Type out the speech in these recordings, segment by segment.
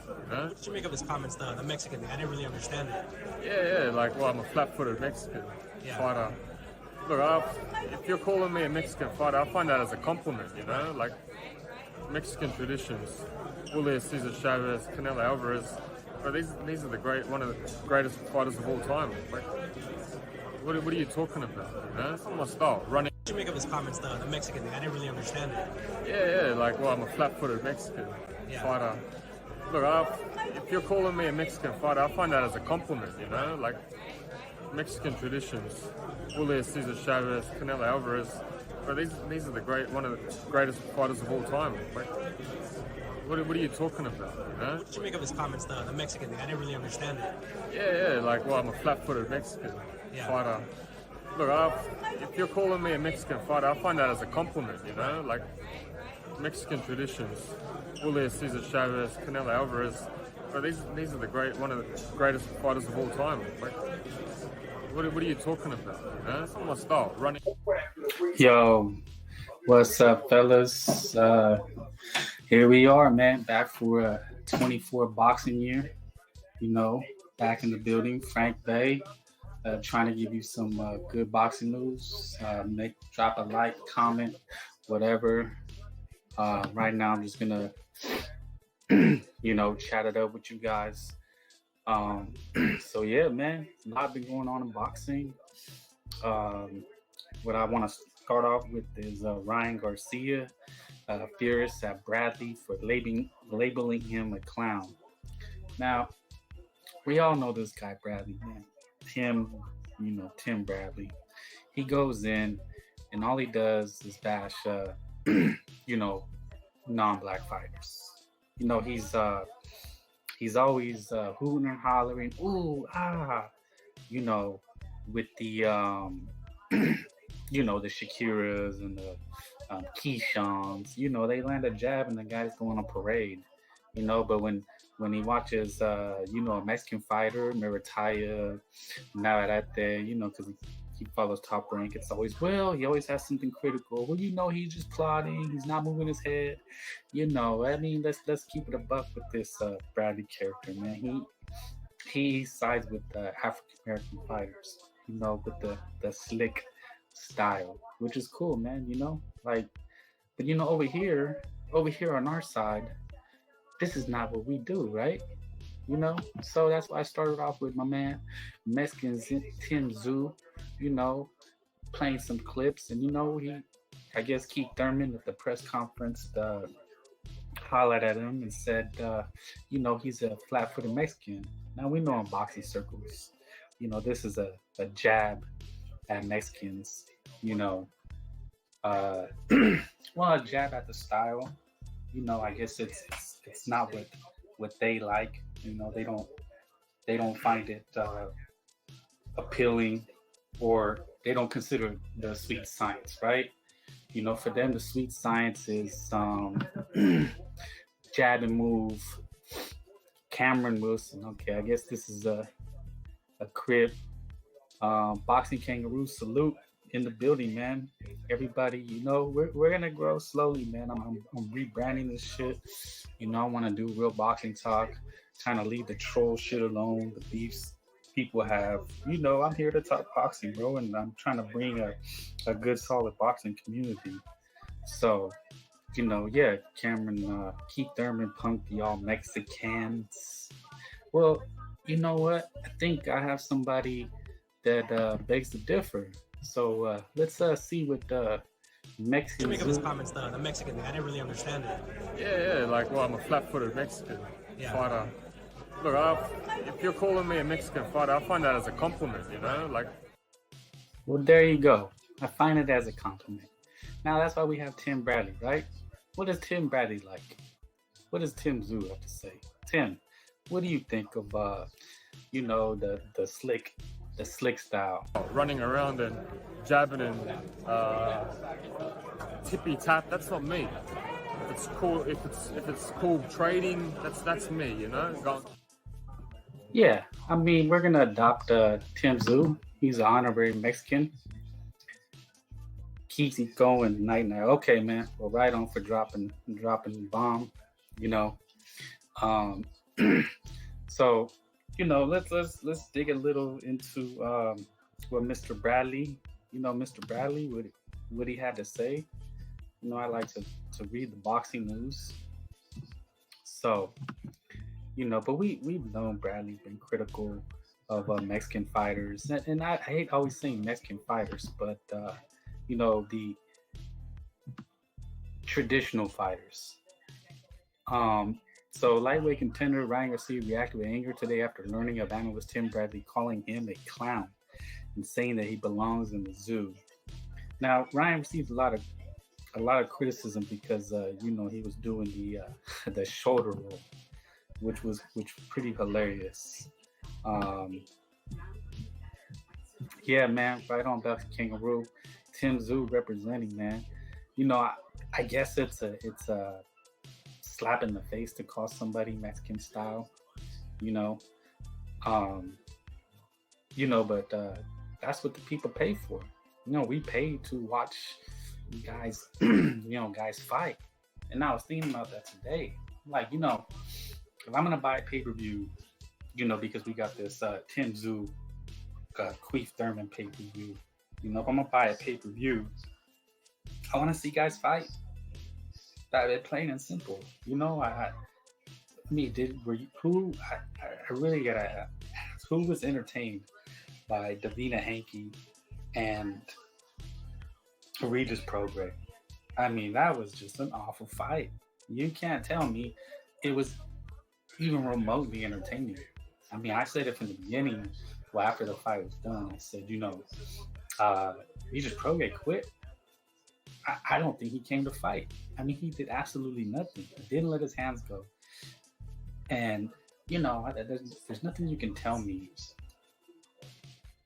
You know? What did you make of his comments, the Mexican thing? I didn't really understand it. Yeah, like, well, I'm a flat-footed Mexican fighter. Look, if you're calling me a Mexican fighter, I find that as a compliment, you know? Like, Mexican traditions, Julio Cesar Chavez, Canelo Alvarez, but these are one of the greatest fighters of all time. Like, what are you talking about? You know? It's not my style. Running. What did you make of his comments, the Mexican thing? I didn't really understand it. Yeah, like, well, I'm a flat-footed Mexican fighter. Look, if you're calling me a Mexican fighter, I find that as a compliment, you know? Like, Mexican traditions, Julio Cesar Chavez, Canelo Alvarez, but these are one of the greatest fighters of all time. Like, what are you talking about? You know? What did you make of his comments, the Mexican thing? I didn't really understand it. Yeah, like, well, I'm a flat-footed Mexican fighter. Look, if you're calling me a Mexican fighter, I find that as a compliment, you know? Like, Mexican traditions, Julio Cesar Chavez, Canelo Alvarez, but these are one of the greatest fighters of all time. Like, what are you talking about? You know? It's not my style. Running. Yo, what's up, fellas? Here we are, man, back for a 24 boxing year. You know, back in the building, Frank Bay, trying to give you some good boxing news. Drop a like, comment, whatever. Right now, I'm just gonna, chat it up with you guys. So yeah, man, a lot been going on in boxing. What I want to start off with is Ryan Garcia, furious at Bradley for labeling him a clown. Now, we all know this guy Bradley, man. Tim Bradley. He goes in and all he does is bash, non-black fighters. He's always hooting and hollering, ooh, ah, with the, the Shakiras and the Keishans. They land a jab and the guy's going on parade. But when he watches, a Mexican fighter, Meritaya, Navarrete, because he follows Top Rank, it's always, he always has something critical. Well, he's just plotting. He's not moving his head. Let's keep it a buck with this Bradley character, man. He sides with African American fighters, with the slick style, which is cool, man. But over here on our side, this is not what we do, right? So that's why I started off with my man Mexican Tim Zsyu, playing some clips, and I guess Keith Thurman at the press conference hollered at him and said, he's a flat-footed Mexican. Now we know in boxing circles, this is a jab at Mexicans, a jab at the style. I guess it's not what they like. They don't find it appealing, or they don't consider the sweet science, right? For them, the sweet science is jab and move. Cameron Wilson. Okay, I guess this is a crib. Boxing Kangaroo salute in the building, man. Everybody, we're gonna grow slowly, man. I'm rebranding this shit. I want to do real boxing talk, kind of leave the troll shit alone, the beefs people have. I'm here to talk boxing, bro, and I'm trying to bring a good, solid boxing community. So, Cameron, Keith Thurman punked the all Mexicans. Well, you know what? I think I have somebody that begs to differ. So let's see what Mexican. What did you make of his comments, the Mexican thing? I didn't really understand it. Yeah, like, well, I'm a flat-footed Mexican fighter. Look, if you're calling me a Mexican fighter, I find that as a compliment, Like, well, there you go. I find it as a compliment. Now that's why we have Tim Bradley, right? What is Tim Bradley like? What does Tim Zsyu have to say? Tim, what do you think of the slick style? Running around and jabbing and tippy tap, that's not me. If it's cool, if it's called trading, that's me, Yeah, I mean, we're gonna adopt Tim Zsyu. He's an honorary Mexican. Keeps it going night. Okay, man. Well, right on for dropping the bomb. So, let's dig a little into what Mr. Bradley, Mr. Bradley, what he had to say. I like to read the boxing news. So, but we've known Bradley's been critical of Mexican fighters, and I hate always saying Mexican fighters, but the traditional fighters. So lightweight contender Ryan Garcia reacted with anger today after learning of analyst Tim Bradley calling him a clown and saying that he belongs in the zoo. Now Ryan received a lot of criticism because he was doing the the shoulder roll, which was pretty hilarious. Yeah, man, right on back to Kangaroo. Tim Zsyu representing, man. I guess it's a slap in the face to call somebody Mexican style, but that's what the people pay for. We pay to watch guys, guys fight. And I was thinking about that today. Like, if I'm gonna buy a pay-per-view, because we got this Tim Zsyu Queef Thurman pay-per-view. If I'm gonna buy a pay-per-view, I want to see guys fight. That plain and simple. I really gotta ask, who was entertained by Davina Hankey and Regis Prograis? I mean, that was just an awful fight. You can't tell me it was even remotely entertaining. I mean, I said it from the beginning. Well, after the fight was done, I said, Regis Prograis quit. I don't think he came to fight. I mean, he did absolutely nothing. He didn't let his hands go. And, there's nothing you can tell me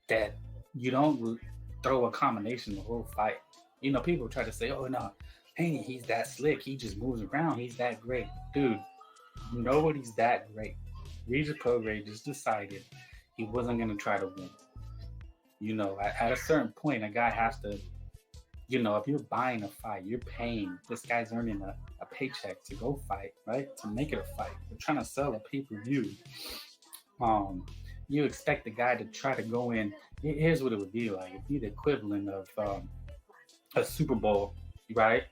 that you don't throw a combination the whole fight. People try to say, oh, no, hey, he's that slick. He just moves around. He's that great. Dude, nobody's that great. Regis Prograis just decided he wasn't going to try to win. At a certain point, a guy has to, if you're buying a fight, you're paying. This guy's earning a paycheck to go fight, right? To make it a fight. They're trying to sell a pay-per-view. You expect the guy to try to go in. Here's what it would be like. It'd be the equivalent of a Super Bowl, right?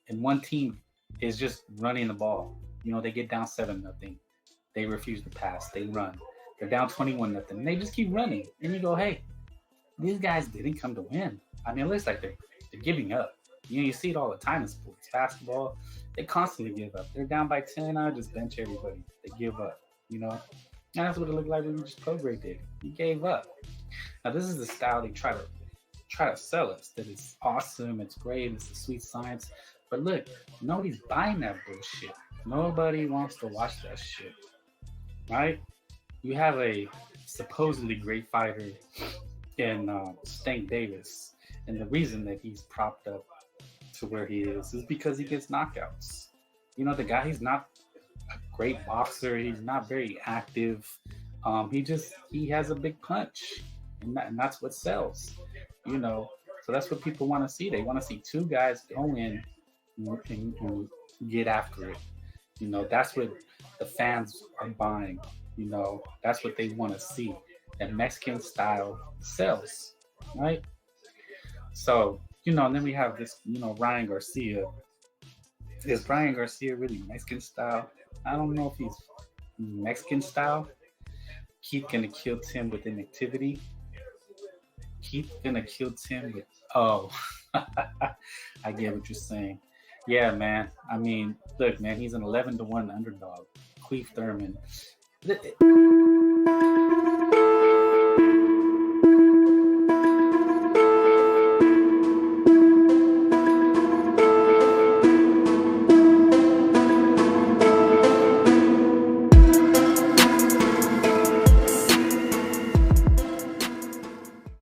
And one team is just running the ball. They get down 7-0. They refuse to pass. They run. They're down 21-0. And they just keep running. And you go, hey, these guys didn't come to win. I mean, it looks like they're giving up. You see it all the time in sports. Basketball, they constantly give up. They're down by 10, I just bench everybody. They give up, And that's what it looked like when Regis Prograis did. He gave up. Now, this is the style they try to sell us, that it's awesome, it's great, it's the sweet science. But look, nobody's buying that bullshit. Nobody wants to watch that shit, right? You have a supposedly great fighter in Stank Davis. And the reason that he's propped up to where he is because he gets knockouts. The guy, he's not a great boxer. He's not very active. He has a big punch. And that's what sells. So that's what people want to see. They want to see two guys go in and get after it. That's what the fans are buying. That's what they want to see. That Mexican style sells, right? So, and then we have this, Ryan Garcia. Is Ryan Garcia really Mexican style? I don't know if he's Mexican style. Keith gonna kill Tim with inactivity. Keith gonna kill Tim with, I get what you're saying. Yeah, man. I mean, look, man, he's an 11-1 underdog. Queef Thurman.